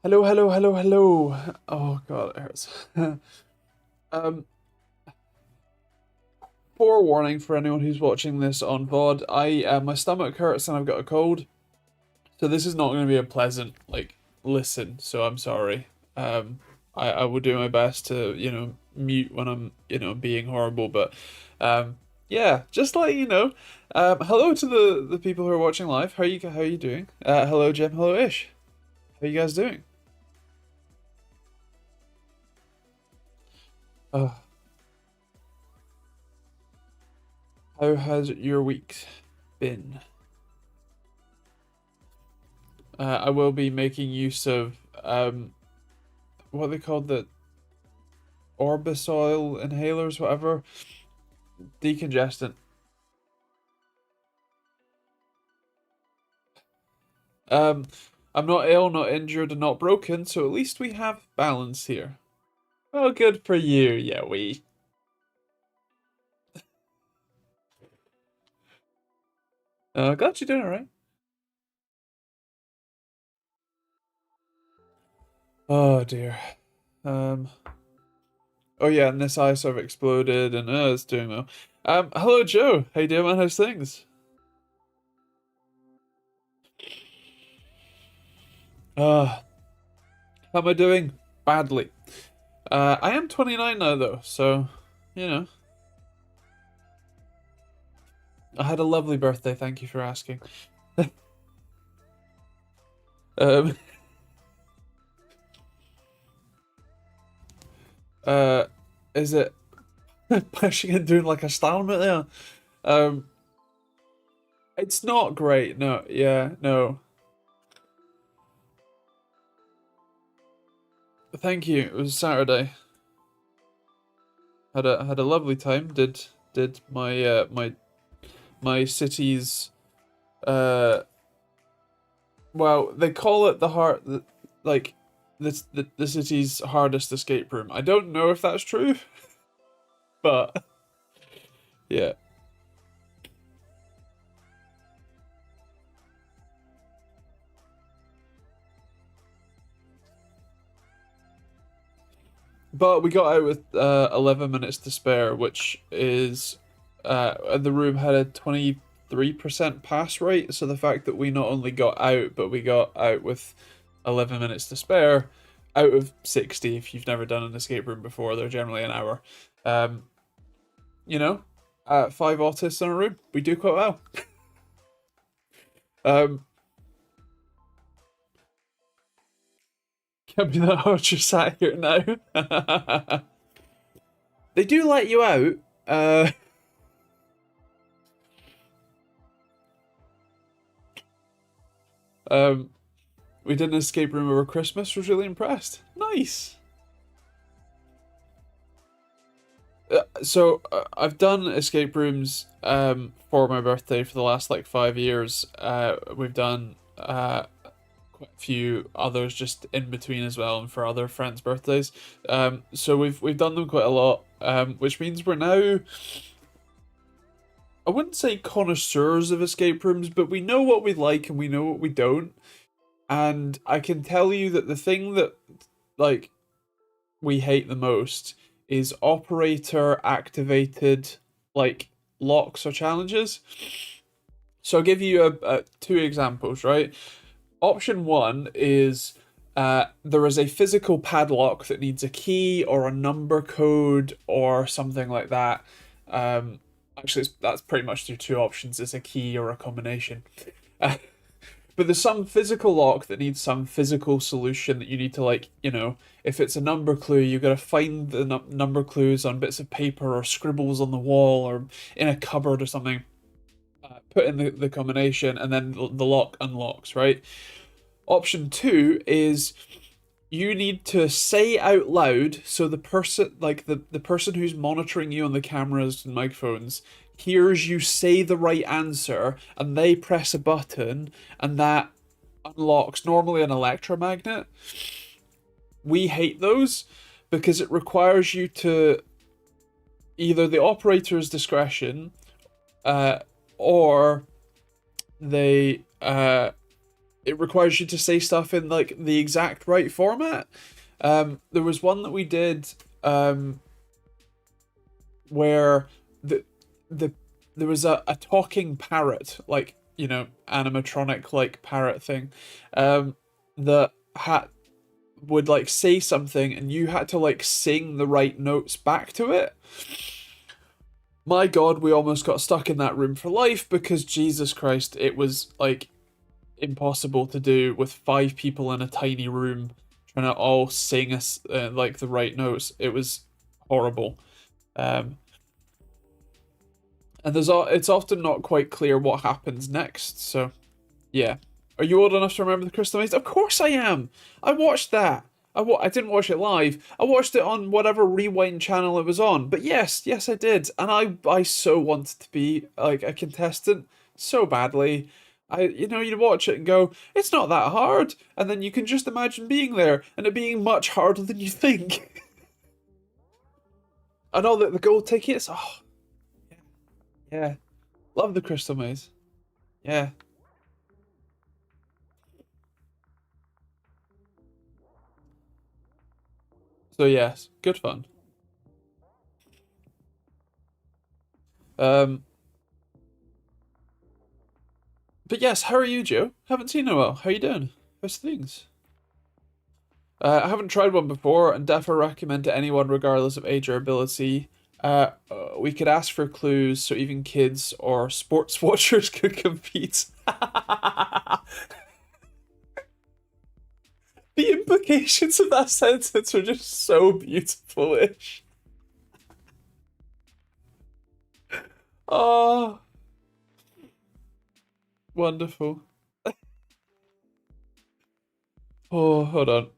Hello, hello, hello, hello. Oh god, it hurts. um, Forewarning for anyone who's watching this on VOD, my stomach hurts and I've got a cold, so this is not going to be a pleasant listen. So I'm sorry. I will do my best to mute when I'm being horrible, but yeah, just let you know. Hello to the people who are watching live. How are you doing? Hello Jim. Hello Ish. How are you guys doing? Uh, how has your week been? I will be making use of what they called the Orbisoil inhalers, whatever, decongestant. Um, I'm not ill, not injured, and not broken, so at least we have balance here. Oh, good for you, yeah, we. Glad you're doing alright. Oh dear. Um, oh yeah, and this eye sort of exploded, and it's doing well. Hello Joe, how you doing, man? How's things? Uh, how am I doing? Badly. I am 29 now though, so you know. I had a lovely birthday, thank you for asking. Um, uh, is it pushing and doing like a Starmit there? Um, it's not great. No, yeah, no. Thank you. It was Saturday. Had a lovely time. Did my city's uh well, they call it like the city's hardest escape room. I don't know if that's true, but yeah. But we got out with 11 minutes to spare, which is the room had a 23% pass rate. So the fact that we not only got out, but we got out with 11 minutes to spare, out of 60. If you've never done an escape room before, they're generally an hour. Um, you know, 5 autists in a room, we do quite well. um, can't be that hard. You're sat here now. They do let you out. Um, we did an escape room over Christmas. Was really impressed. Nice. I've done escape rooms for my birthday for the last like 5 years. We've done quite a few others just in between as well, and for other friends' birthdays. So we've done them quite a lot. Which means we're now, I wouldn't say connoisseurs of escape rooms, but we know what we like and we know what we don't. And I can tell you that the thing that like we hate the most is operator activated like locks or challenges. So I'll give you two examples, right? Option one is there is a physical padlock that needs a key or a number code or something like that. Actually, that's pretty much the two options: it's a key or a combination. But there's some physical lock that needs some physical solution that you need to if it's a number clue, you got to find the number clues on bits of paper or scribbles on the wall or in a cupboard or something. Put in the combination and then the lock unlocks, right? Option two is you need to say out loud so the person the person who's monitoring you on the cameras and microphones hears you say the right answer and they press a button and that unlocks normally an electromagnet. We hate those because it requires you to either the operator's discretion or they it requires you to say stuff in like the exact right format. There was one that we did where the the there was a talking parrot, like, you know, animatronic like parrot thing, that had would like say something and you had to like sing the right notes back to it. My God, we almost got stuck in that room for life because Jesus Christ, it was like impossible to do with 5 people in a tiny room trying to all sing us like the right notes. It was horrible. Um, and it's often not quite clear what happens next. So yeah, are you old enough to remember the Crystal Maze? Of course I am. I watched that. I didn't watch it live. I watched it on whatever rewind channel it was on. But yes, I did, and I so wanted to be like a contestant so badly. You'd watch it and go, it's not that hard, and then you can just imagine being there and it being much harder than you think. And all the gold tickets. Oh yeah, love the Crystal Maze. Yeah. So yes, good fun. Um, but yes, how are you, Joe? Haven't seen you in a while. How you doing? How's things? I haven't tried one before, and definitely recommend to anyone, regardless of age or ability. We could ask for clues so even kids or sports watchers could compete. The implications of that sentence are just so beautiful-ish. Oh, wonderful. Oh, hold on.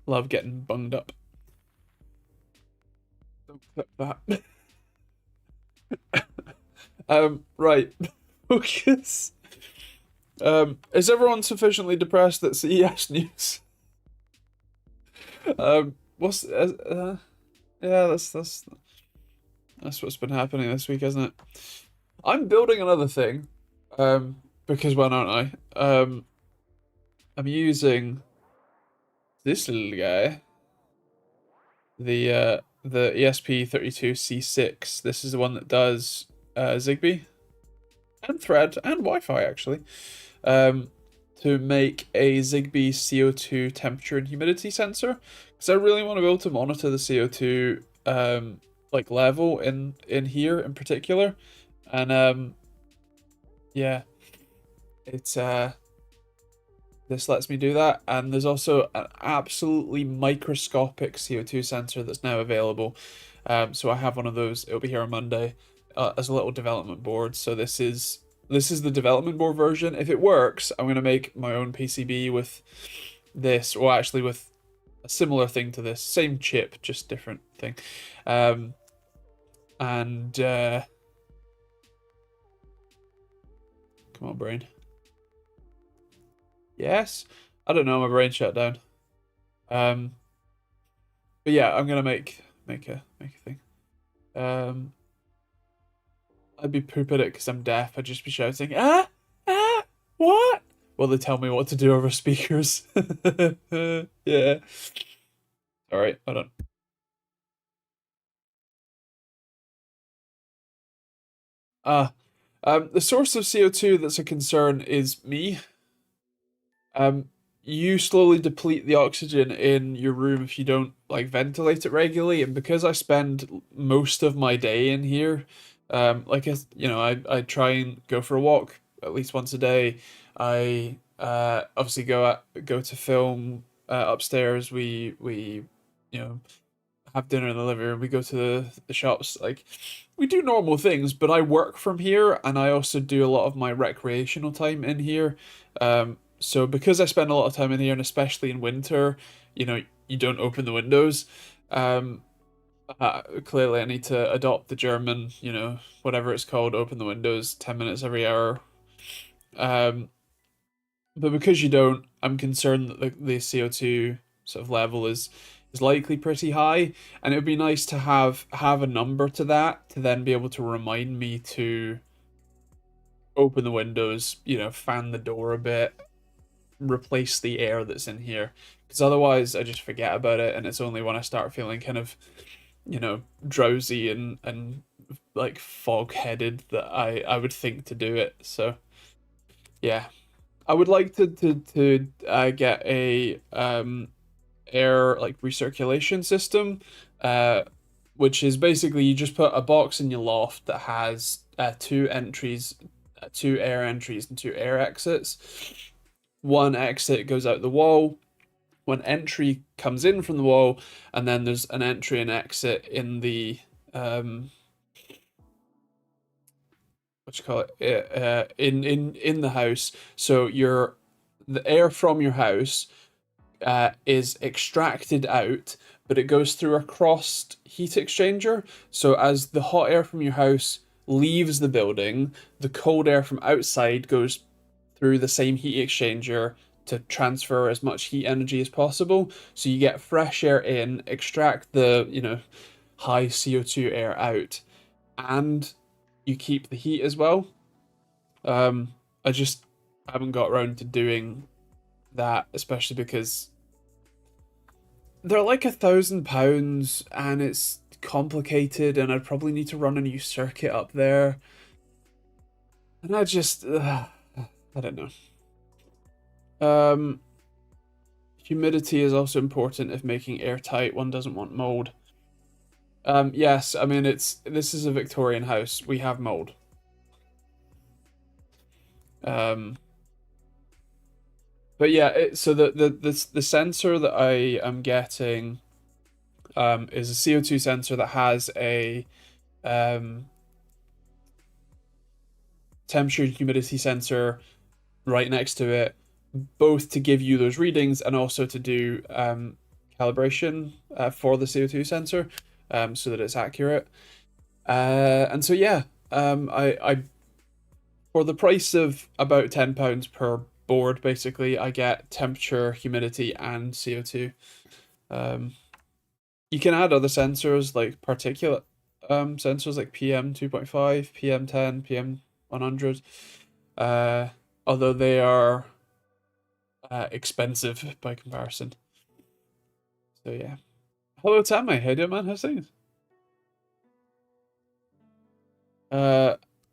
Love getting bunged up. Don't clip that. Right. Focus. Is everyone sufficiently depressed at CES news? What's yeah, that's what's been happening this week, isn't it? I'm building another thing, because why don't I? I'm using this little guy, the ESP32C6. This is the one that does Zigbee and Thread and Wi-Fi actually. Um, to make a Zigbee CO2 temperature and humidity sensor, because I really want to be able to monitor the CO2 like level in here in particular, and yeah, it's this lets me do that, and there's also an absolutely microscopic CO2 sensor that's now available. So I have one of those. It'll be here on Monday as a little development board. So this is the development board version. If it works, I'm gonna make my own PCB with this, or actually with a similar thing to this, same chip, just different thing. And come on, brain. Yes, I don't know. My brain shut down. Um, but yeah, I'm gonna make a thing. Um, I'd be poop at it because I'm deaf. I'd just be shouting, what? Well, they tell me what to do over speakers. Yeah. All right, hold on. Uh, the source of CO2 that's a concern is me. Um, you slowly deplete the oxygen in your room if you don't like ventilate it regularly, and because I spend most of my day in here, I try and go for a walk at least once a day. I obviously go to film upstairs. We you know have dinner in the living room. We go to the shops. Like, we do normal things, but I work from here and I also do a lot of my recreational time in here. So because I spend a lot of time in here, and especially in winter, you don't open the windows. Um, Clearly, I need to adopt the German, whatever it's called, open the windows 10 minutes every hour. Um, but because you don't, I'm concerned that the CO2 sort of level is is likely pretty high, and it would be nice to have a number to that to then be able to remind me to open the windows, you know, fan the door a bit, replace the air that's in here, because otherwise I just forget about it, and it's only when I start feeling kind of, you know, drowsy and like fog headed that I would think to do it. So yeah, I would like to get a air like recirculation system, uh, which is basically you just put a box in your loft that has two entries, two air entries and two air exits. One exit goes out the wall, one entry comes in from the wall, and then there's an entry and exit in the what you call it, in the house. So the air from your house is extracted out, but it goes through a crossed heat exchanger. So as the hot air from your house leaves the building, the cold air from outside goes through the same heat exchanger to transfer as much heat energy as possible. So you get fresh air in, extract the, you know, high CO2 air out, and you keep the heat as well. I just haven't got around to doing that, especially because they're like £1,000 and it's complicated, and I'd probably need to run a new circuit up there. And I just, I don't know. Humidity is also important if making airtight. One doesn't want mold. Yes, I mean this is a Victorian house. We have mold. But yeah, so the sensor that I am getting is a CO2 sensor that has a temperature and humidity sensor right next to it, both to give you those readings and also to do calibration for the CO2 sensor, so that it's accurate. And so yeah, I for the price of about £10 per board, basically, I get temperature, humidity, and CO2. You can add other sensors like particulate sensors like PM 2.5, PM 10, PM 100. Although they are expensive by comparison. So yeah. Hello Tammy, how you doing, man? How's things?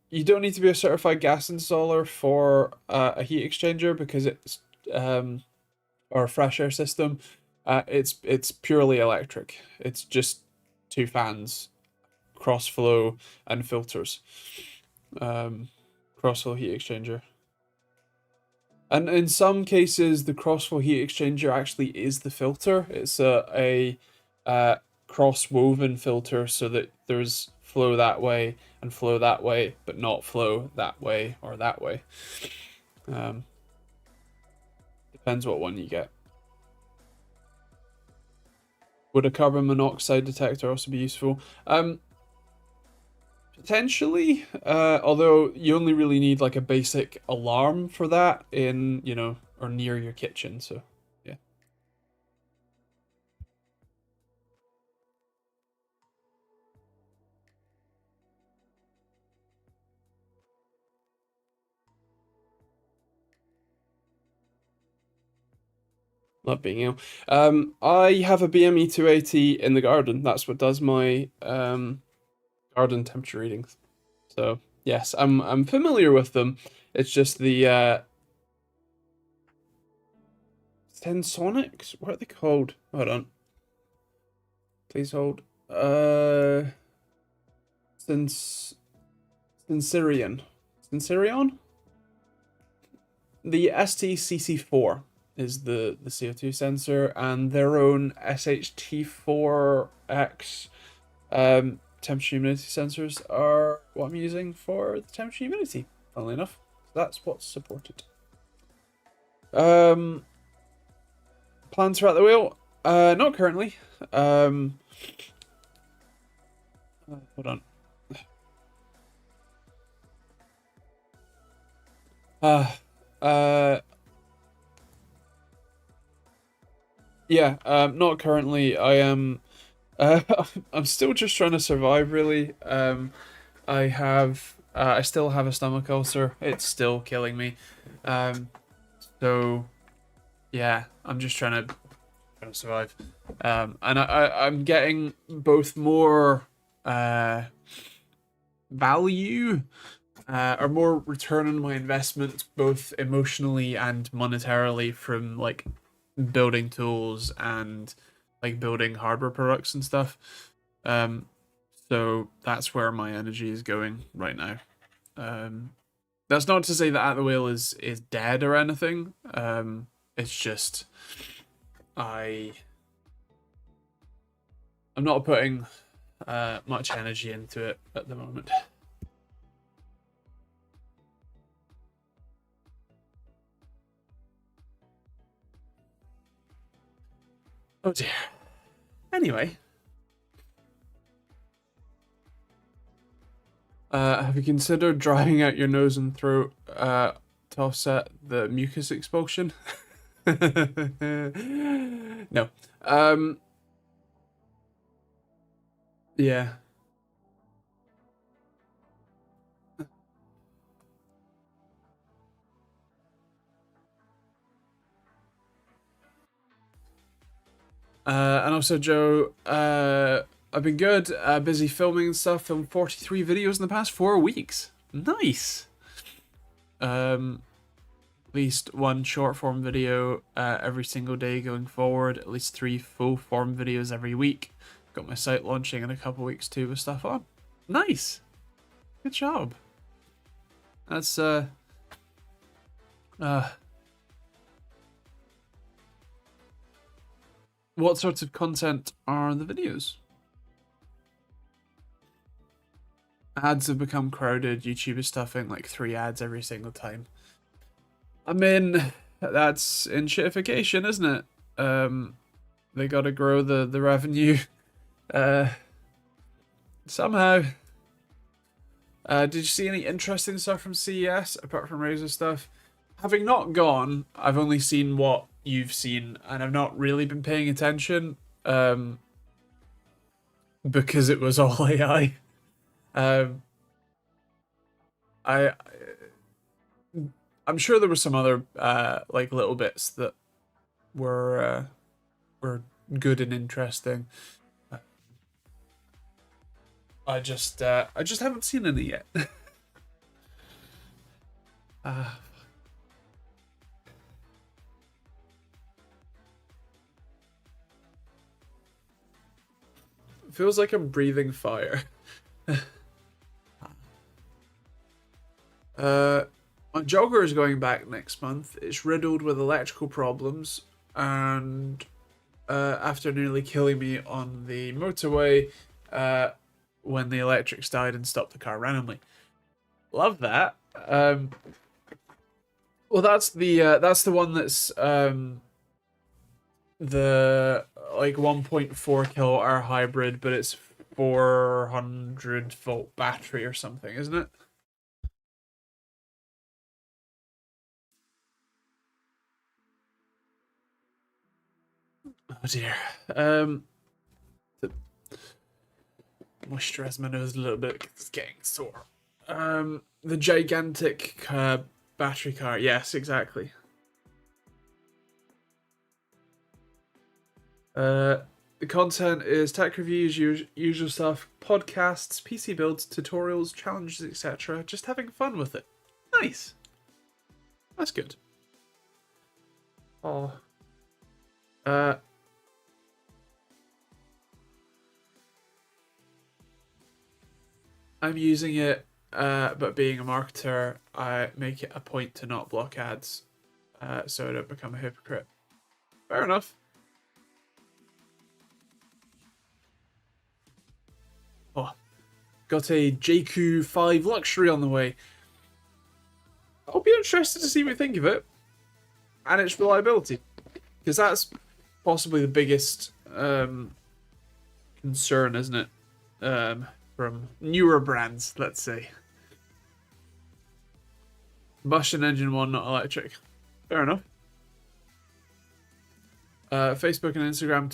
You don't need to be a certified gas installer for a heat exchanger because it's or a fresh air system. It's purely electric. It's just two fans, cross flow, and filters. Cross flow heat exchanger. And in some cases, the cross flow heat exchanger actually is the filter. It's a cross woven filter so that there's flow that way and flow that way, but not flow that way or that way. Depends what one you get. Would a carbon monoxide detector also be useful? Potentially, although you only really need like a basic alarm for that in, you know, or near your kitchen, so yeah. Love being ill. I have a BME 280 in the garden. That's what does my garden temperature readings. So yes, I'm familiar with them. It's just the Sensonics? What are they called? Hold on. Please hold. Sensirion. Sensirion? The STCC4 is the CO2 sensor, and their own SHT4X temperature humidity sensors are what I'm using for the temperature humidity, funnily enough. That's what's supported. Plans for at the wheel? Not currently. Hold on. Uh, Yeah, not currently. I am. Uh, I'm still just trying to survive, really. I have. I still have a stomach ulcer. It's still killing me. Um, so yeah, I'm just trying to survive. And I'm getting both more uh value or more return on my investment, both emotionally and monetarily, from like building tools and like building hardware products and stuff. Um, so that's where my energy is going right now. Um, that's not to say that At the Wheel is dead or anything. It's just I I'm not putting much energy into it at the moment. Oh dear. Anyway, have you considered drying out your nose and throat to offset the mucus expulsion? No. Um, yeah. And also, Joe, I've been good. Busy filming and stuff. Filmed 43 videos in the past 4 weeks. Nice. Um, at least one short form video every single day going forward. At least 3 full form videos every week. Got my site launching in a couple weeks too with stuff on. Nice. Good job. That's uh what sorts of content are the videos? Ads have become crowded. YouTube is stuffing like 3 ads every single time. I mean, that's enshittification, isn't it? They gotta grow the revenue uh somehow. Did you see any interesting stuff from CES apart from Razer stuff? Having not gone, I've only seen what you've seen, and I've not really been paying attention. Because it was all AI. Um, I I'm sure there were some other like little bits that were good and interesting. I just haven't seen any yet. uh, feels like I'm breathing fire. uh, my jogger is going back next month. It's riddled with electrical problems, and after nearly killing me on the motorway, when the electrics died and stopped the car randomly. Love that. Well, that's the one that's the like 1.4 kilowatt hour hybrid, but it's 400-volt battery or something, isn't it? Oh dear. To moisturize my nose a little bit because it's getting sore. The gigantic battery car. Yes, exactly. The content is tech reviews, usual stuff, podcasts, PC builds, tutorials, challenges, etc. Just having fun with it. Nice. That's good. Oh. Uh, I'm using it, but being a marketer, I make it a point to not block ads, so I don't become a hypocrite. Fair enough. Oh, got a JQ5 luxury on the way. I'll be interested to see what you think of it and its reliability, because that's possibly the biggest concern, isn't it? From newer brands, let's say. Combustion engine one, not electric. Fair enough. Facebook and Instagram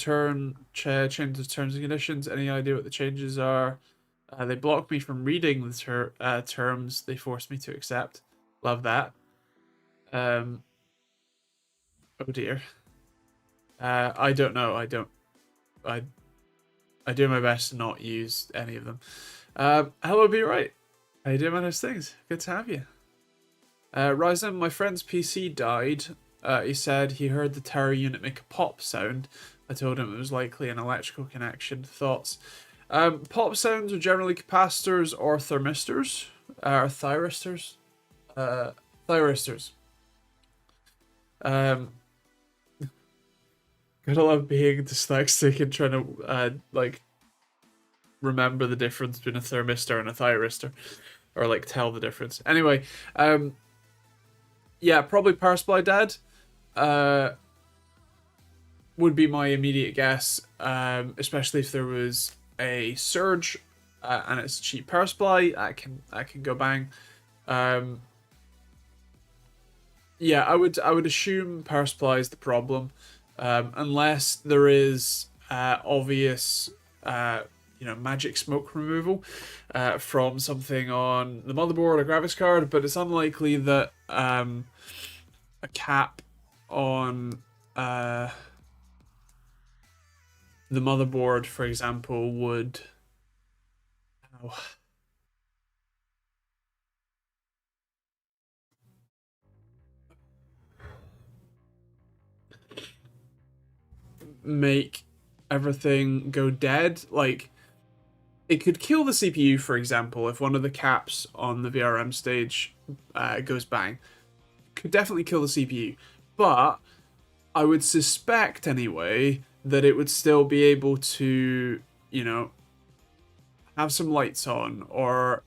change the terms and conditions. Any idea what the changes are? They blocked me from reading the terms they forced me to accept. Love that. Oh dear. I don't know. I do my best to not use any of them. Hello, Be Right. How you doing, man? How's things? Good to have you. Ryzen, my friend's PC died. He said he heard the tower unit make a pop sound. I told him it was likely an electrical connection. Thoughts? Pop sounds are generally capacitors or thermistors. Or thyristors. Thyristors. Gotta love being dyslexic and trying to like remember the difference between a thermistor and a thyristor, or like tell the difference. Anyway, yeah, probably power supply dead. Would be my immediate guess, especially if there was a surge and it's a cheap power supply. I can go bang. Yeah, I would assume power supply is the problem, unless there is obvious magic smoke removal from something on the motherboard or graphics card, but it's unlikely that a cap on the motherboard, for example, would make everything go dead. Like, it could kill the CPU, for example, if one of the caps on the VRM stage goes bang. Could definitely kill the CPU, but I would suspect anyway that it would still be able to, have some lights on, or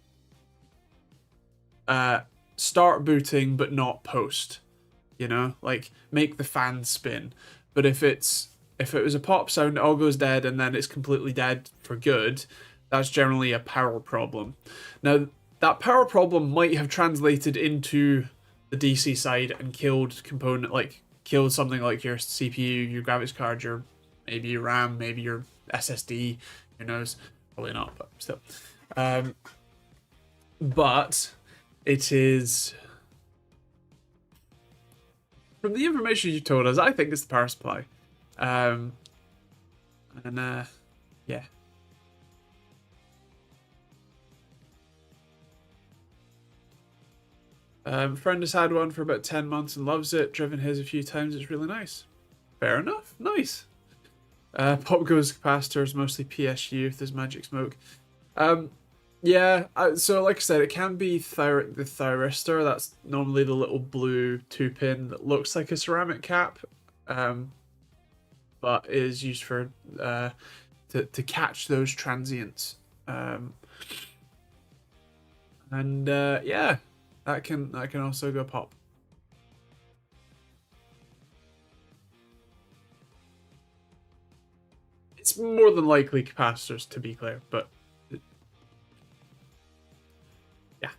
start booting but not post, like make the fan spin. But if it was a pop sound, it all goes dead and then it's completely dead for good, that's generally a power problem. Now, that power problem might have translated into the DC side and killed something like your CPU, your graphics card, maybe your RAM, maybe your SSD, who knows? Probably not, but still. But it is, from the information you told us, I think it's the power supply. Yeah. Friend has had one for about 10 months and loves it. Driven his a few times. It's really nice. Fair enough. Nice. Pop goes capacitors, mostly PSU if there's magic smoke. Yeah, so like I said, it can be the thyristor. That's normally the little blue 2-pin that looks like a ceramic cap, but is used for to catch those transients. Yeah, that can also go pop. It's more than likely capacitors, to be clear, but yeah.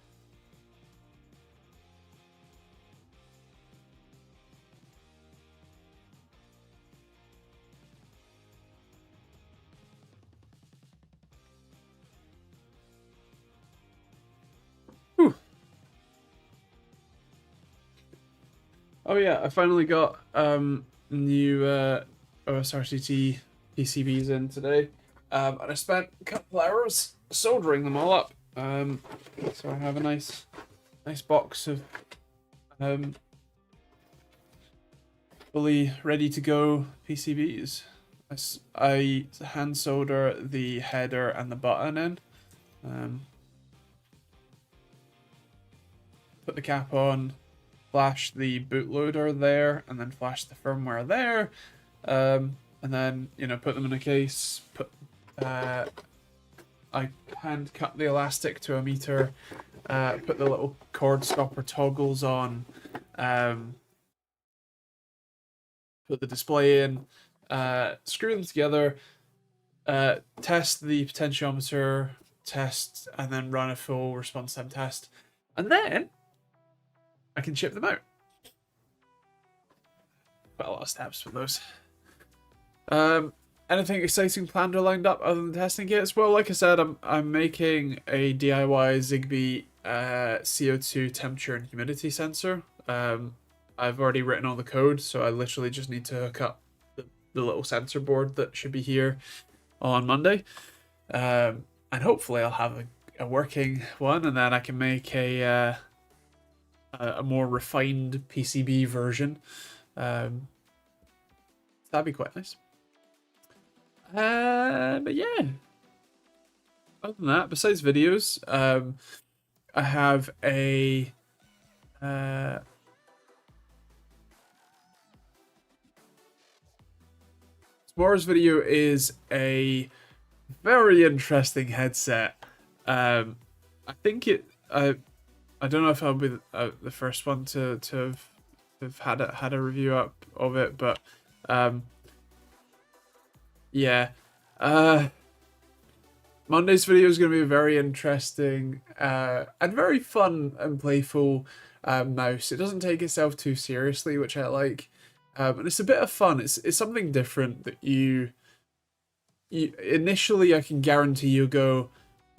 Whew. Oh yeah, I finally got new OSRCT PCBs in today, and I spent a couple hours soldering them all up. So I have a nice box of fully ready to go PCBs. I hand solder the header and the button in. Put the cap on, flash the bootloader there, and then flash the firmware there. And then, put them in a case, I hand cut the elastic to a meter, put the little cord stopper toggles on, put the display in, screw them together, test the potentiometer, and then run a full response time test. And then I can ship them out. Quite a lot of steps for those. Anything exciting planned or lined up other than testing kits? Well, like I said, I'm making a DIY Zigbee CO2 temperature and humidity sensor. I've already written all the code, so I literally just need to hook up the little sensor board that should be here on Monday. And hopefully I'll have a working one, and then I can make a more refined PCB version. That'd be quite nice. But yeah. Other than that, besides videos, I have a tomorrow's video is a very interesting headset. I think it. I don't know if I'll be the first one to have had a review up of it, but yeah. Monday's video is going to be very interesting and very fun and playful mouse. It doesn't take itself too seriously, which I like, and it's a bit of fun. It's something different that you initially, I can guarantee you go,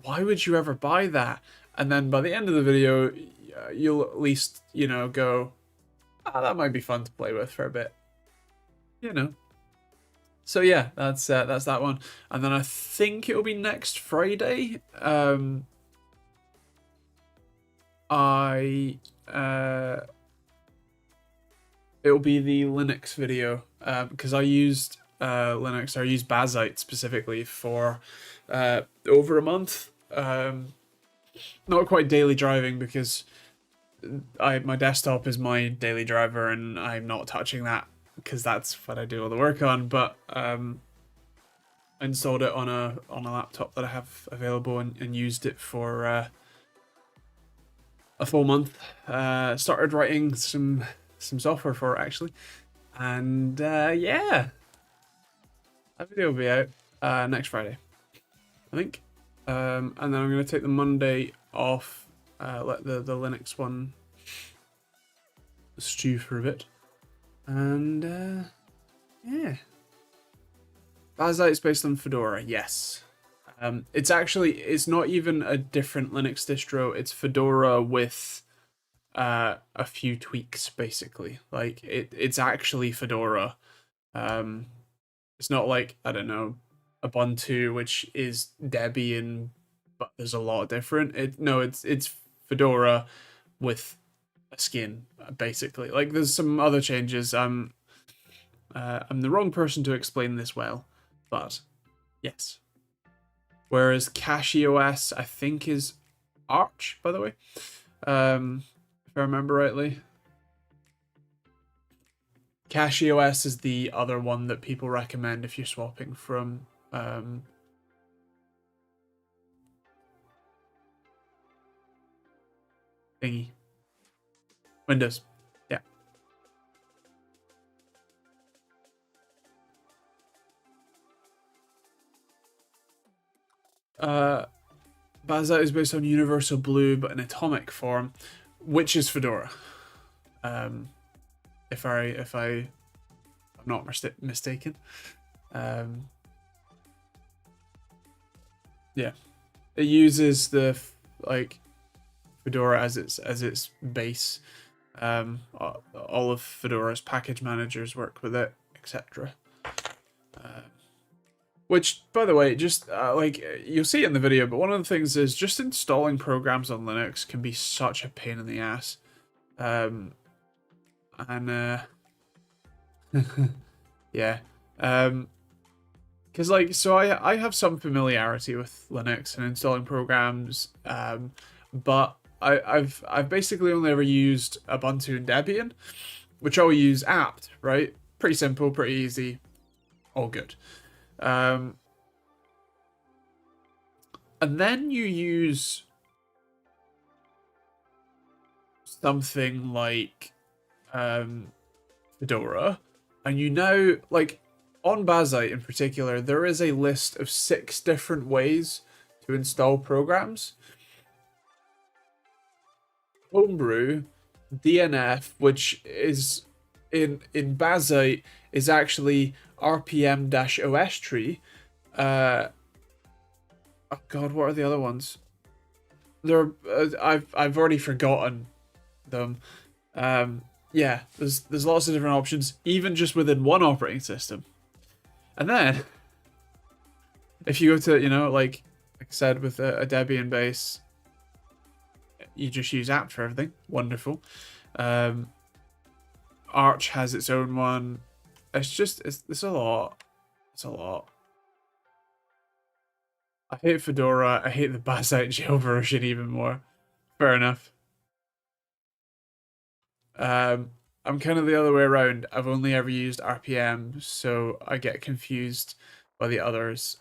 why would you ever buy that? And then by the end of the video, you'll at least go, that might be fun to play with for a bit, So yeah, that's that one, and then I think it'll be next Friday. It'll be the Linux video because I used Linux. I used Bazite specifically for over a month. Not quite daily driving because my desktop is my daily driver and I'm not touching that, because that's what I do all the work on. But I installed it on a laptop that I have available and used it for a full month. Started writing some software for it actually, and yeah, that video will be out next Friday, I think. And then I'm gonna take the Monday off, let the Linux one stew for a bit. And yeah, Bazite is based on Fedora. Yes, it's not even a different Linux distro. It's Fedora with a few tweaks, basically. Like it's actually Fedora. It's not like, I don't know, Ubuntu, which is Debian, but there's a lot different. It's Fedora with a skin, basically. Like there's some other changes. I'm the wrong person to explain this well, but yes. Whereas CachyOS, I think, is Arch, by the way, if I remember rightly. CachyOS is the other one that people recommend if you're swapping from thingy. Windows. Yeah. Bazite is based on Universal Blue, but in atomic form, which is Fedora. If I'm not mistaken. Yeah, it uses the Fedora as its base. All of Fedora's package managers work with it, etc. Which, by the way, just you'll see it in the video, but one of the things is just installing programs on Linux can be such a pain in the ass. Yeah. Because so I have some familiarity with Linux and installing programs, but I've basically only ever used Ubuntu and Debian, which I'll use apt, right? Pretty simple, pretty easy, all good. And then you use something like Fedora, and you now, like on Bazite in particular, there is a list of 6 different ways to install programs. Homebrew, DNF, which is in Bazzite is actually rpm-os tree. Oh God, what are the other ones? I've already forgotten them. Yeah, there's lots of different options, even just within one operating system. And then if you go to, like I said, with a Debian base, you just use apt for everything. Wonderful. Arch has its own one. It's a lot. It's a lot. I hate Fedora. I hate the Bazzite jail version even more. Fair enough. I'm kind of the other way around. I've only ever used RPM, so I get confused by the others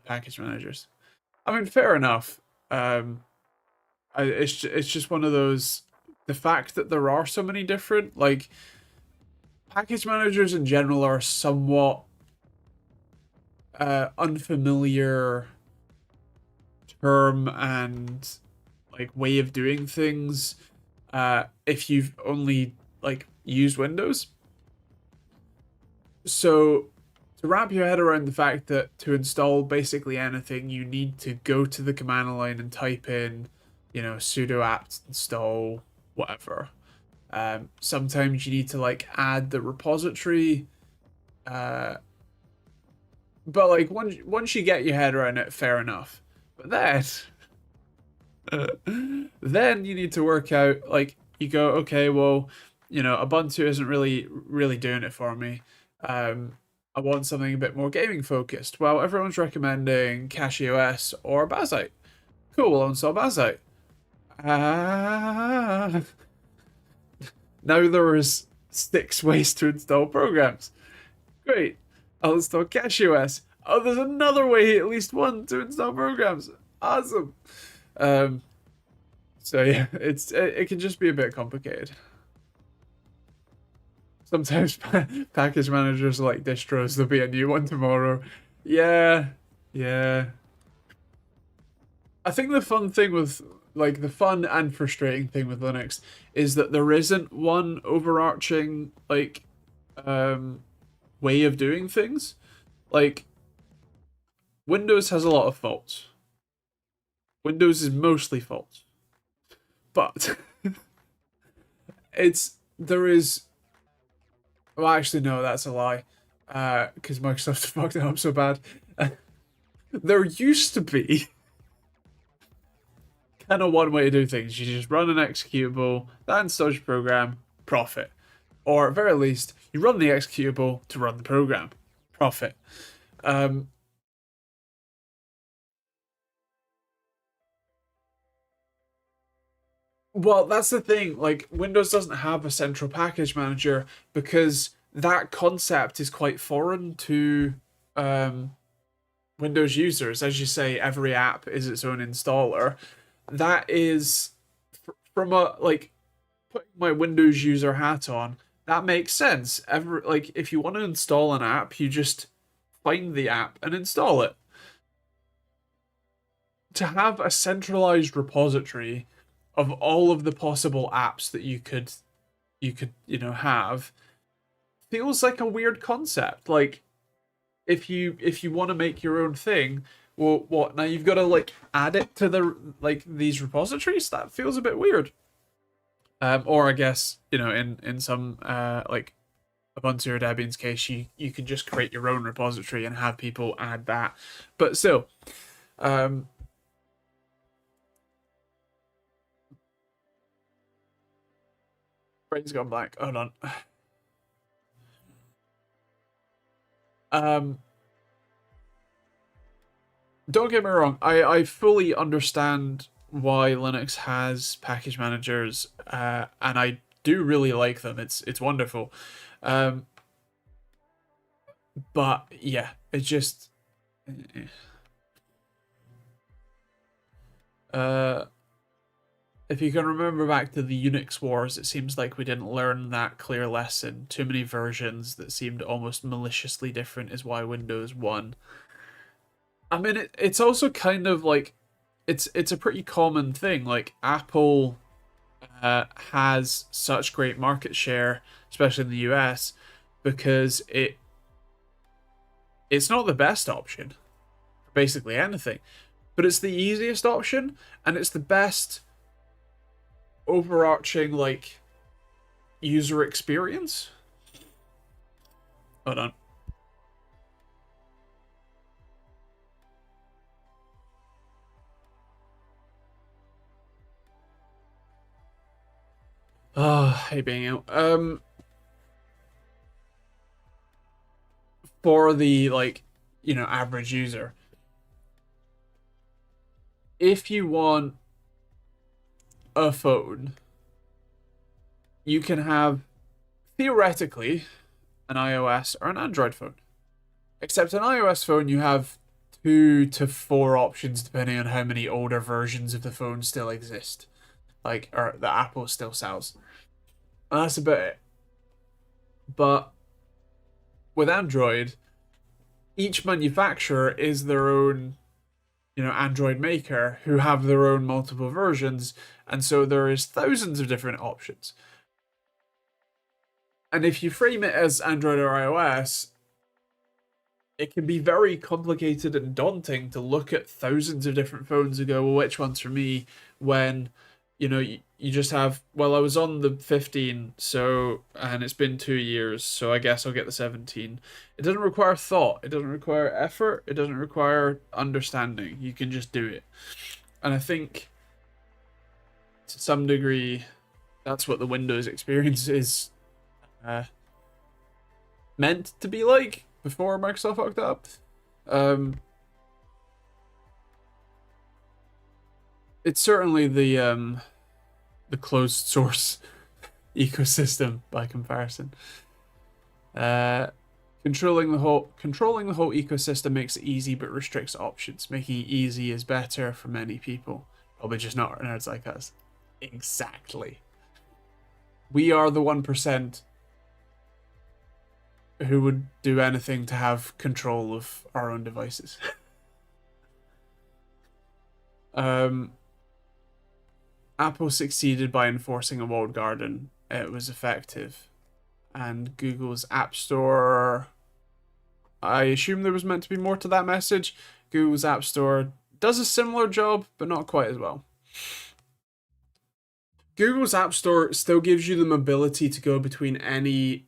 package managers. I mean, fair enough. It's just one of those. The fact that there are so many different, like, package managers in general are somewhat unfamiliar term and like way of doing things if you've only like used Windows. So to wrap your head around the fact that to install basically anything, you need to go to the command line and type in, sudo apt install whatever. Sometimes you need to like add the repository. But like once you get your head around it, fair enough. But then you need to work out, like, you go, okay, well, Ubuntu isn't really doing it for me. I want something a bit more gaming focused. Well, everyone's recommending CachyOS or Bazzite. Cool, I'll install Bazzite. Now there is 6 ways to install programs. Great. I'll install CachyOS. Oh, there's another way, at least one, to install programs. Awesome. So yeah, it can just be a bit complicated. Sometimes package managers are like distros. There'll be a new one tomorrow. Yeah, yeah. I think the fun thing with, like, the fun and frustrating thing with Linux is that there isn't one overarching, like, way of doing things. Like, Windows has a lot of faults. Windows is mostly faults. But there is. Well, actually, no, that's a lie. Because Microsoft fucked it up so bad. There used to be kind of one way to do things. You just run an executable, that installs your program, profit. Or at very least, you run the executable to run the program, profit. Well, that's the thing. Like, Windows doesn't have a central package manager because that concept is quite foreign to Windows users. As you say, every app is its own installer. That is, from a, like, putting my Windows user hat on, that makes sense. Like, if you want to install an app, you just find the app and install it. To have a centralized repository of all of the possible apps that have feels like a weird concept. Like, if you want to make your own thing, well, what now? You've got to like add it to these repositories. That feels a bit weird. Or I guess in some like Ubuntu or Debian's case, you can just create your own repository and have people add that. But still, brain's gone blank. Hold on. Don't get me wrong. I fully understand why Linux has package managers, and I do really like them. It's wonderful. But yeah, it's just. If you can remember back to the Unix wars, it seems like we didn't learn that clear lesson. Too many versions that seemed almost maliciously different is why Windows won. I mean, it's also kind of like it's a pretty common thing. Like Apple has such great market share, especially in the US, because it's not the best option for basically anything, but it's the easiest option and it's the best overarching like user experience. Hold on. Oh, hey being out. For the like, average user, if you want a phone, you can have theoretically an iOS or an Android phone. Except an iOS phone, you have 2 to 4 options depending on how many older versions of the phone still exist, like or that Apple still sells. And that's about it. But with Android, each manufacturer is their own, Android maker who have their own multiple versions, and so there is thousands of different options. And if you frame it as Android or iOS, it can be very complicated and daunting to look at thousands of different phones and go, well, which one's for me? When, you just have, well, I was on the 15, so, and it's been 2 years, so I guess I'll get the 17. It doesn't require thought, it doesn't require effort, it doesn't require understanding. You can just do it. And I think to some degree, that's what the Windows experience is meant to be like before Microsoft fucked up. It's certainly the closed source ecosystem by comparison. Controlling the whole ecosystem makes it easy but restricts options. Making it easy is better for many people. Probably just not nerds like us. Exactly. We are the 1% who would do anything to have control of our own devices. Apple succeeded by enforcing a walled garden. It was effective. And Google's App Store, I assume there was meant to be more to that message. Google's App Store does a similar job, but not quite as well. Google's App Store still gives you the mobility to go between any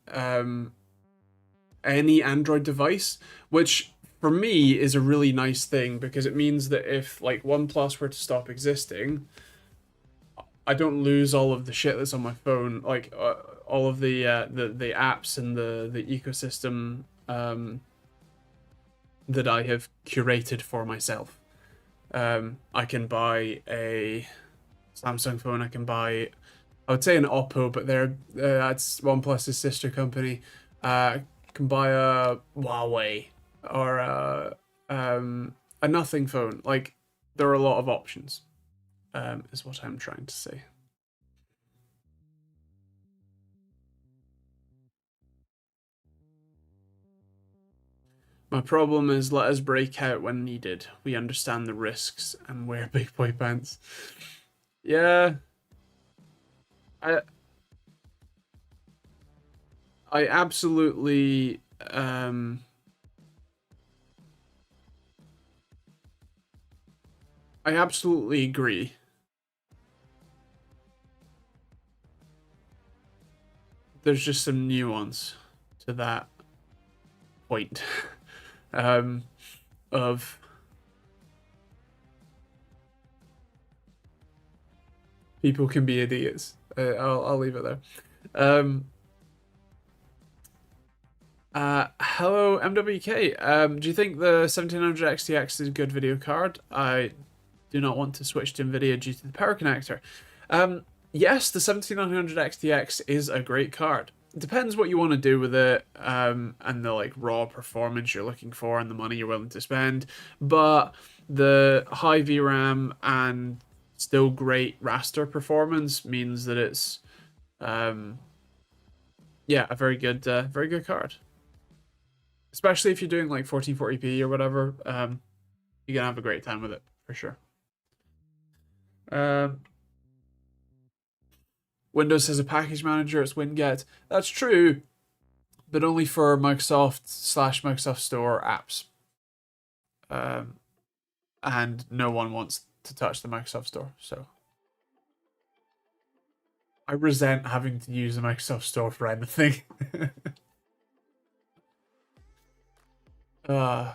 Android device, which for me is a really nice thing because it means that if like OnePlus were to stop existing, I don't lose all of the shit that's on my phone, like all of the apps and the ecosystem that I have curated for myself. I can buy a Samsung phone. I can buy, I would say an Oppo, but that's OnePlus's sister company. I can buy a Huawei or a nothing phone. Like there are a lot of options. Is what I'm trying to say. My problem is let us break out when needed. We understand the risks and wear big boy pants. Yeah. I absolutely I absolutely agree. There's just some nuance to that point of people can be idiots. I'll leave it there. Hello MWK. Do you think the 1700 XTX is a good video card? I do not want to switch to Nvidia due to the power connector. Yes, the 1700 XTX is a great card. It depends what you want to do with it, and the like raw performance you're looking for and the money you're willing to spend. But the high VRAM and still great raster performance means that it's yeah, a very good card. Especially if you're doing like 1440p or whatever, you're gonna have a great time with it for sure. Windows has a package manager, it's winget. That's true, but only for Microsoft/Microsoft Store apps. And no one wants to touch the Microsoft Store, so I resent having to use the Microsoft Store for anything. uh,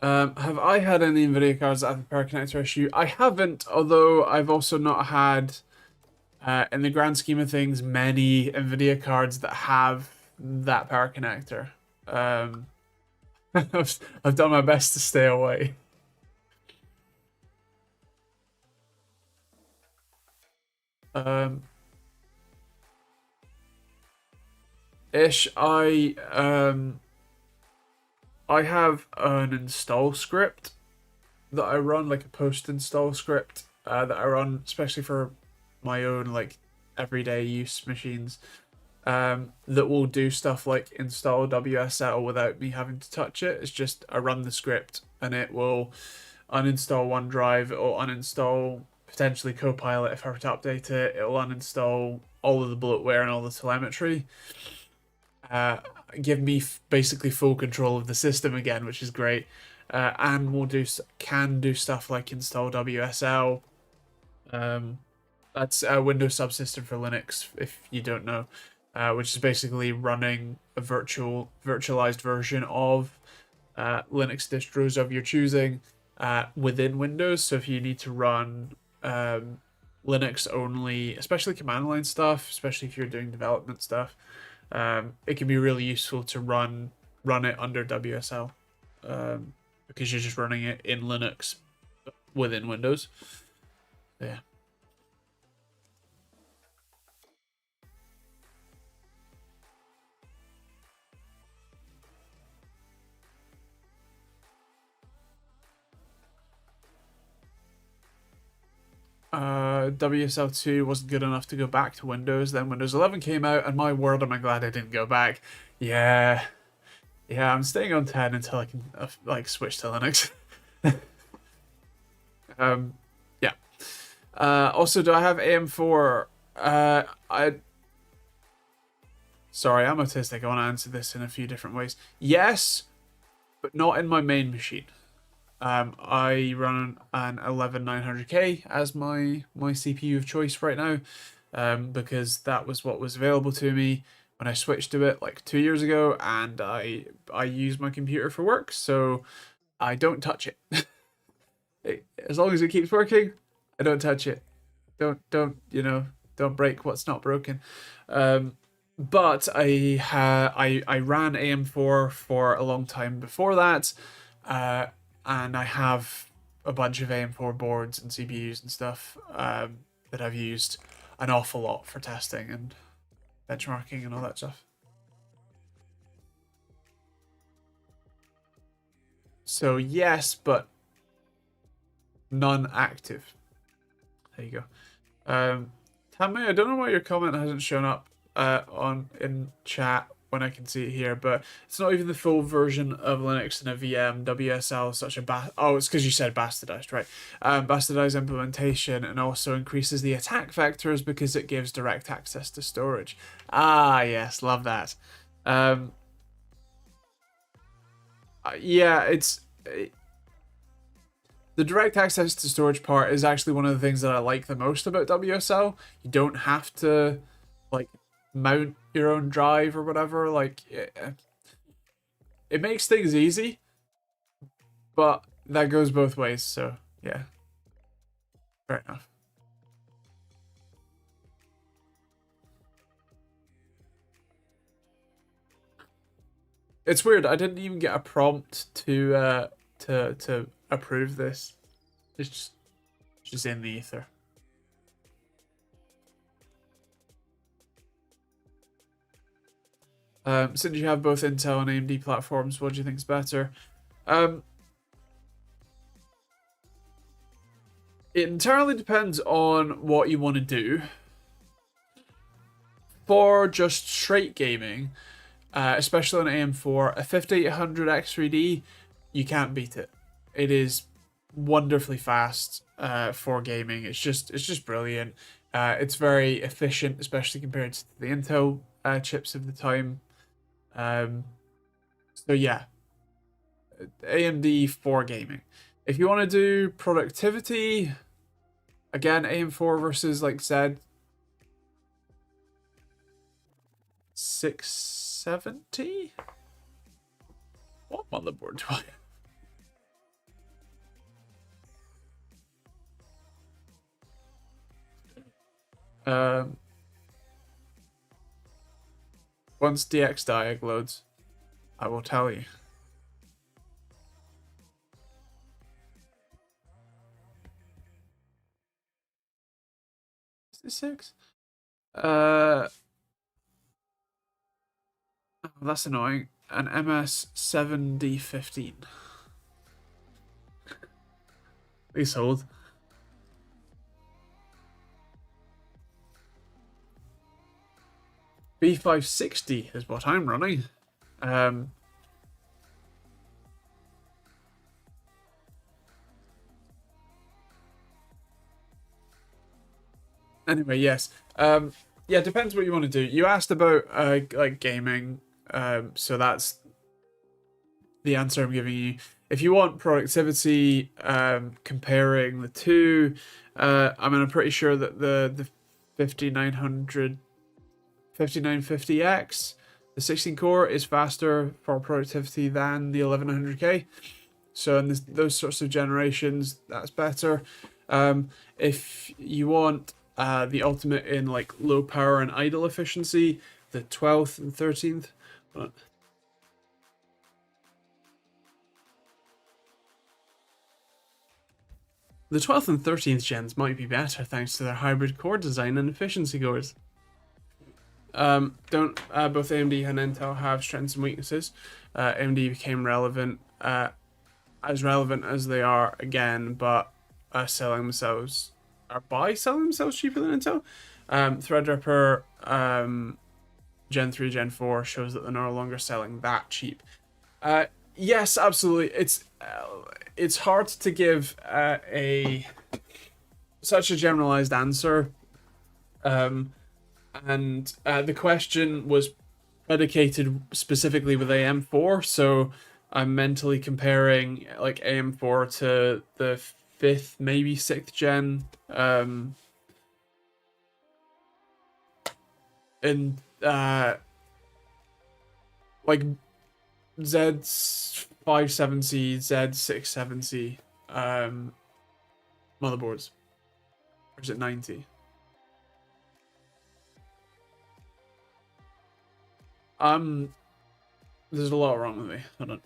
have I had any NVIDIA cards that have the power connector issue? I haven't, although I've also not had, in the grand scheme of things, many NVIDIA cards that have that power connector. I've done my best to stay away. I have an install script that I run, like a post install script that I run especially for my own like everyday use machines, that will do stuff like install WSL without me having to touch it. It's just I run the script and it will uninstall OneDrive, it will uninstall potentially Copilot if I were to update it, it will uninstall all of the bloatware and all the telemetry. Give me basically full control of the system again, which is great. And can do stuff like install WSL. That's a Windows subsystem for Linux, if you don't know, which is basically running a virtualized version of Linux distros of your choosing within Windows. So if you need to run Linux only, especially command line stuff, especially if you're doing development stuff, it can be really useful to run it under WSL, because you're just running it in Linux within Windows. Yeah. WSL2 wasn't good enough to go back to Windows. Then Windows 11 came out, and my word, am I glad I didn't go back. Yeah, I'm staying on 10 until I can like switch to Linux. Yeah. Also, do I have AM4? Sorry, I'm autistic. I want to answer this in a few different ways. Yes, but not in my main machine. I run an 11900K as my CPU of choice right now, because that was what was available to me when I switched to it like 2 years ago, and I use my computer for work, so I don't touch it. As long as it keeps working, I don't touch it. Don't break what's not broken. But I ran AM4 for a long time before that. And I have a bunch of AM4 boards and CPUs and stuff that I've used an awful lot for testing and benchmarking and all that stuff. So yes, but none active. There you go. Tammy, I don't know why your comment hasn't shown up in chat when I can see it here, but it's not even the full version of Linux in a VM. WSL is such a it's because you said bastardized, right? Bastardized implementation, and also increases the attack vectors because it gives direct access to storage. Ah, yes, love that. Yeah, it's the direct access to storage part is actually one of the things that I like the most about WSL. You don't have to like mount your own drive or whatever. Like it makes things easy, but that goes both ways. So yeah, fair enough. It's weird. I didn't even get a prompt to approve this. It's just in the ether. Since you have both Intel and AMD platforms, what do you think is better? It entirely depends on what you want to do. For just straight gaming, especially on AM4, a 5800 X3D, you can't beat it. It is wonderfully fast for gaming. It's just brilliant. It's very efficient, especially compared to the Intel chips of the time. So yeah, AMD for gaming. If you want to do productivity, again, AM4 versus like Z 670. What motherboard do I have? Once DX Diag loads, I will tell you. Is this 6? Oh, that's annoying. An MS7D15. Please hold. B560 is what I'm running. Anyway, yes. Yeah, depends what you want to do. You asked about like gaming, so that's the answer I'm giving you. If you want productivity, comparing the two, I mean, I'm pretty sure that the 5950X, the 16 core, is faster for productivity than the 1100K. So in those sorts of generations, that's better. If you want the ultimate in like low power and idle efficiency, the 12th and 13th. The 12th and 13th gens might be better thanks to their hybrid core design and efficiency cores. Both AMD and Intel have strengths and weaknesses. AMD became relevant, as relevant as they are again, but selling themselves cheaper than Intel. Threadripper Gen 3, Gen 4 shows that they're no longer selling that cheap. Yes, absolutely. It's hard to give such a generalized answer. And the question was predicated specifically with AM4, so I'm mentally comparing like AM4 to the 5th, maybe 6th gen. And like Z570, Z670 motherboards. Or is it 90? There's a lot wrong with me. I don't.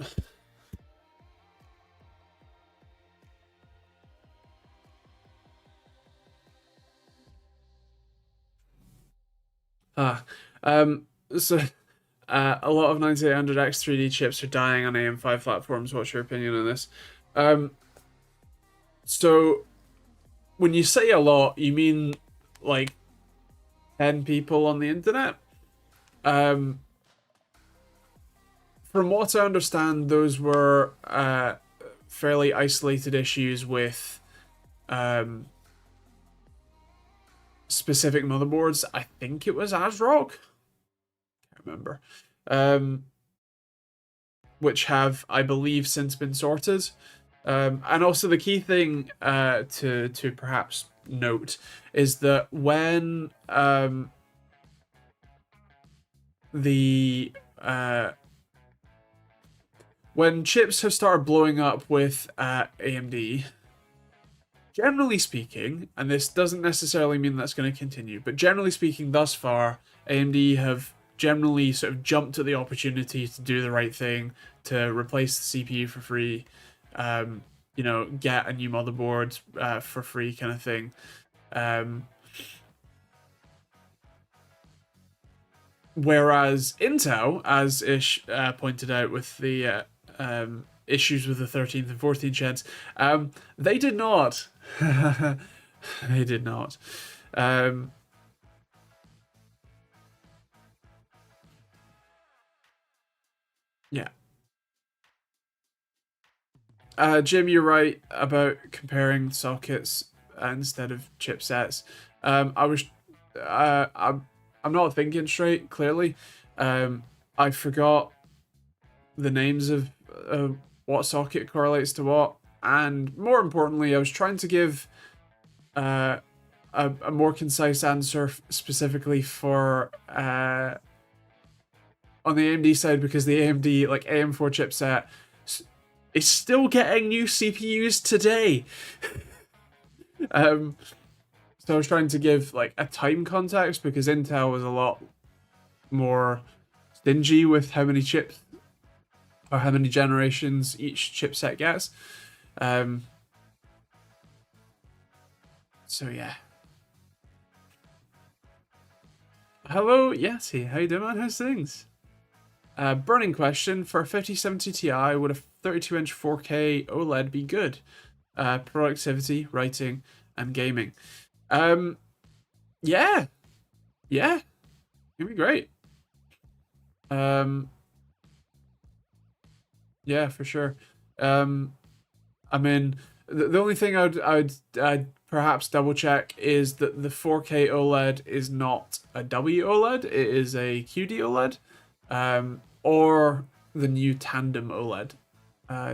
So a lot of 9800X 3D chips are dying on AM5 platforms. What's your opinion on this? So when you say a lot, you mean like 10 people on the internet? From what I understand, those were fairly isolated issues with specific motherboards. I think it was ASRock. Can't remember. Which have, I believe, since been sorted. And also the key thing to perhaps note is that when when chips have started blowing up with AMD, generally speaking, and this doesn't necessarily mean that's going to continue, but generally speaking, thus far, AMD have generally sort of jumped at the opportunity to do the right thing, to replace the CPU for free, get a new motherboard for free kind of thing. Whereas Intel, as Ish pointed out with the issues with the 13th and 14th gens, they did not. They did not. Yeah. Jim, you're right about comparing sockets instead of chipsets. I was, I'm not thinking straight. Clearly, I forgot the names of what socket correlates to what, and more importantly, I was trying to give a more concise answer specifically for on the AMD side, because the AMD like AM4 chipset is still getting new CPUs today. um, so I was trying to give like a time context, because Intel was a lot more stingy with how many chips or how many generations each chipset gets. So yeah. Hello, Yeti. How you doing, man? How's things? Burning question: for a 5070 Ti, would a 32-inch 4K OLED be good? Productivity, writing, and gaming. Um, yeah, yeah, it'd be great. Um, yeah, for sure. Um, I mean, the only thing I'd perhaps double check is that the 4K OLED is not a WOLED; it is a QD OLED, or the new Tandem OLED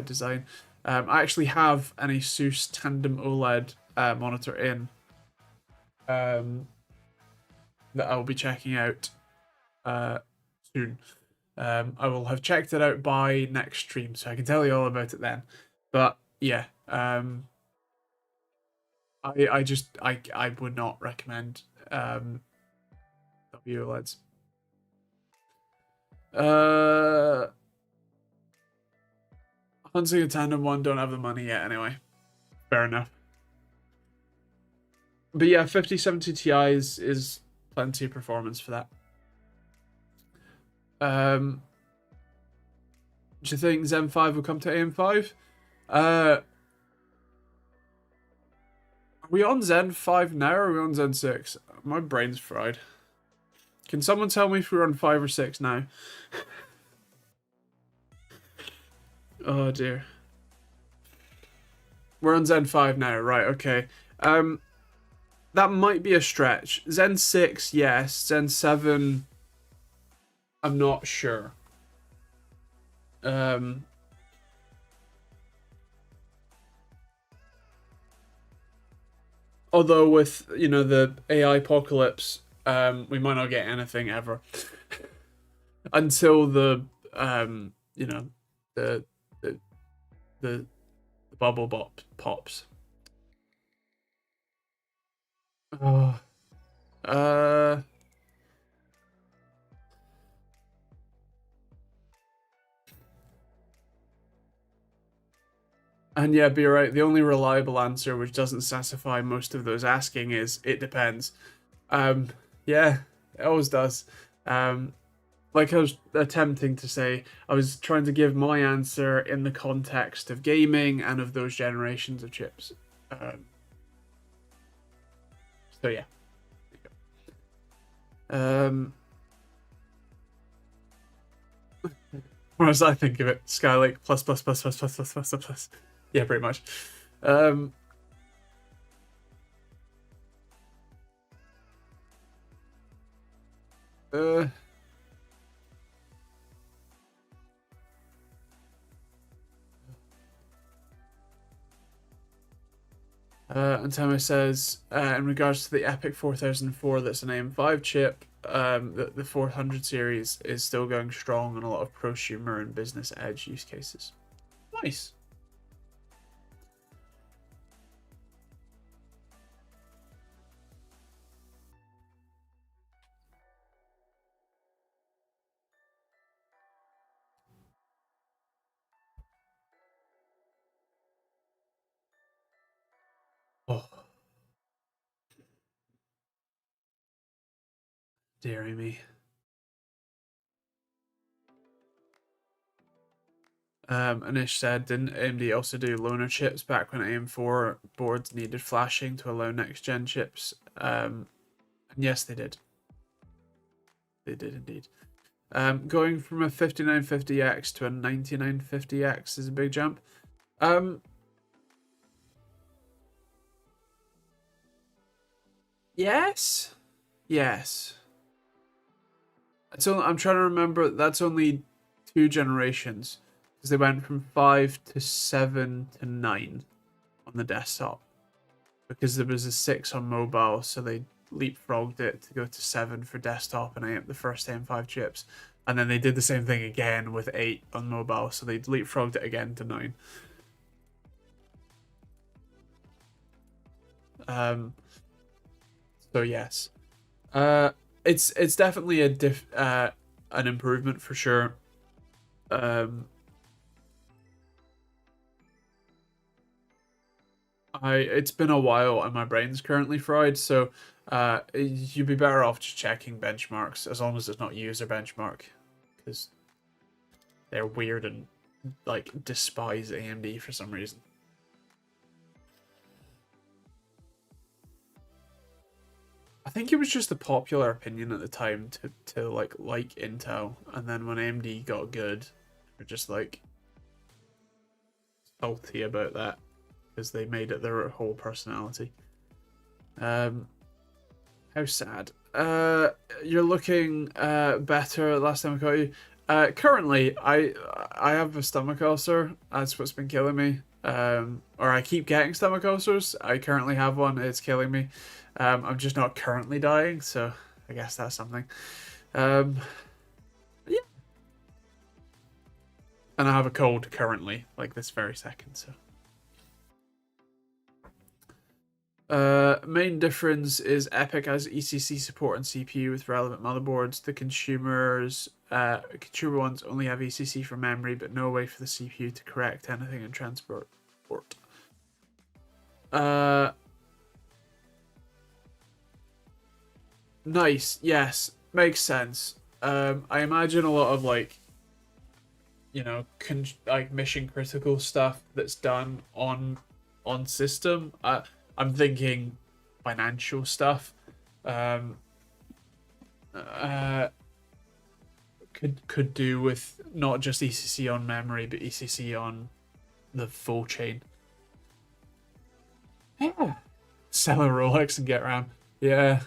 design. I actually have an Asus Tandem OLED monitor in that I'll be checking out soon. I will have checked it out by next stream, so I can tell you all about it then. But yeah, I would not recommend WOLEDs. Hunting a Tandem one, don't have the money yet anyway. Fair enough. But yeah, 5070 Ti is plenty of performance for that. Do you think Zen 5 will come to AM5? Are we on Zen 5 now, or are we on Zen 6? My brain's fried. Can someone tell me if we're on 5 or 6 now? Oh dear. We're on Zen 5 now, right, okay. That might be a stretch. Zen 6, yes. Zen 7, I'm not sure. Although with, you know, the AI apocalypse, we might not get anything ever. Until the you know, the the the, the bubble pops. Oh. And yeah, be right. The only reliable answer, which doesn't satisfy most of those asking, is it depends. Yeah, it always does. Like I was attempting to say, I was trying to give my answer in the context of gaming and of those generations of chips. So yeah. Or as I think of it, Skylake plus plus plus plus plus plus plus plus plus. Yeah, pretty much. And Tamo says, in regards to the Epic 4004, that's an AM5 chip, the 400 series is still going strong on a lot of prosumer and business edge use cases. Nice. Oh, dearie me. Anish said, didn't AMD also do loaner chips back when AM4 boards needed flashing to allow next gen chips? And yes, they did. They did indeed. Going from a 5950X to a 9950X is a big jump. Yes. Yes. I'm trying to remember. That's only 2 generations because they went from 5 to 7 to 9 on the desktop because there was a 6 on mobile, so they leapfrogged it to go to 7 for desktop and the first AM5 chips, and then they did the same thing again with 8 on mobile, so they leapfrogged it again to 9. So yes, it's definitely an improvement for sure. It's been a while and my brain's currently fried, so you'd be better off just checking benchmarks as long as it's not user benchmark, because they're weird and like despise AMD for some reason. I think it was just the popular opinion at the time to like Intel, and then when AMD got good, they're just like salty about that because they made it their whole personality. How sad. You're looking better last time I caught you. Currently, I have a stomach ulcer. That's what's been killing me. Or I keep getting stomach ulcers. I currently have one. It's killing me. I'm just not currently dying, so I guess that's something. Yeah. And I have a cold currently, like this very second, so. Main difference is Epic has ECC support on CPU with relevant motherboards. The consumer ones only have ECC for memory, but no way for the CPU to correct anything in transport. Nice. Yes, makes sense. I imagine a lot of like, like mission critical stuff that's done on system. I'm thinking financial stuff. Could do with not just ECC on memory, but ECC on the full chain. Yeah. Sell a Rolex and get RAM. Yeah.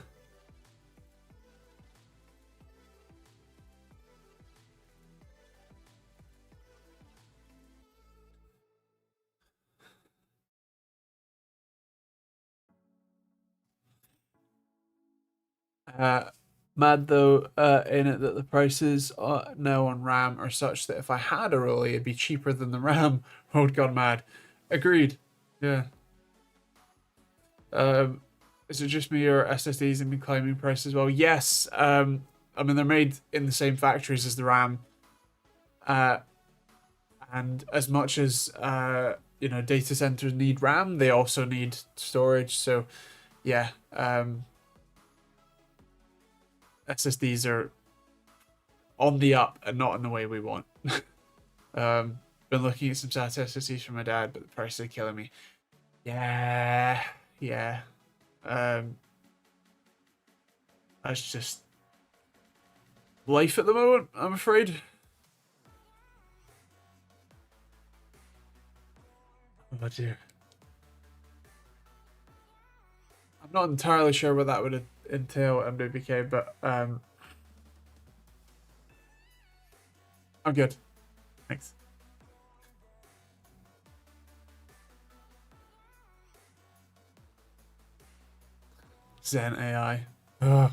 Mad though in it that the prices now on RAM are such that if I had a Rolly, it'd be cheaper than the RAM. Road gone mad. Agreed. Yeah. Is it just me or SSDs and me climbing price as well? Yes. I mean they're made in the same factories as the RAM. And as much as data centers need RAM, they also need storage. So yeah. SSDs are on the up and not in the way we want. Been looking at some SATA SSDs for my dad, but the prices are killing me. Yeah. That's just life at the moment, I'm afraid. Oh dear. I'm not entirely sure what that would entail at MWK, but I'm good. Thanks. Zen AI. Ugh.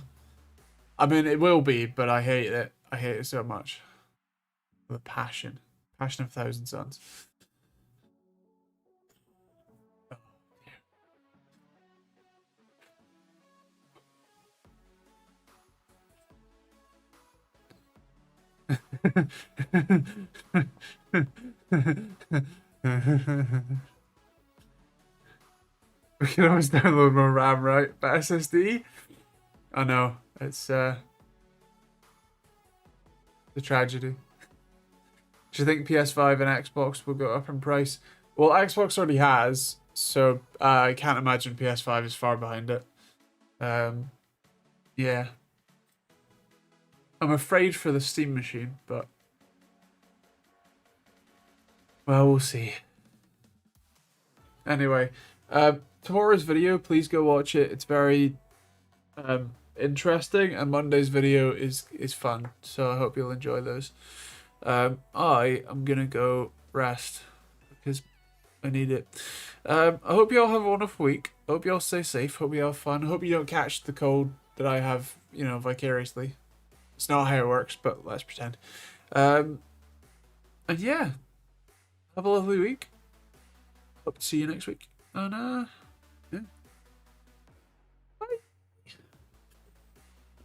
I mean, it will be, but I hate it. I hate it so much. With a passion. Passion of 1,000 suns. We can always download more RAM, right? But SSD? I know. It's a tragedy. Do you think PS5 and Xbox will go up in price? Well, Xbox already has, so I can't imagine PS5 is far behind it. Yeah. I'm afraid for the Steam machine, but well, we'll see. Anyway, tomorrow's video, please go watch it. It's very interesting, and Monday's video is fun. So I hope you'll enjoy those. I am gonna go rest because I need it. I hope you all have a wonderful week. I hope you all stay safe. Hope you have fun. I hope you don't catch the cold that I have, vicariously. It's not how it works, but let's pretend. And yeah, have a lovely week. Hope to see you next week. And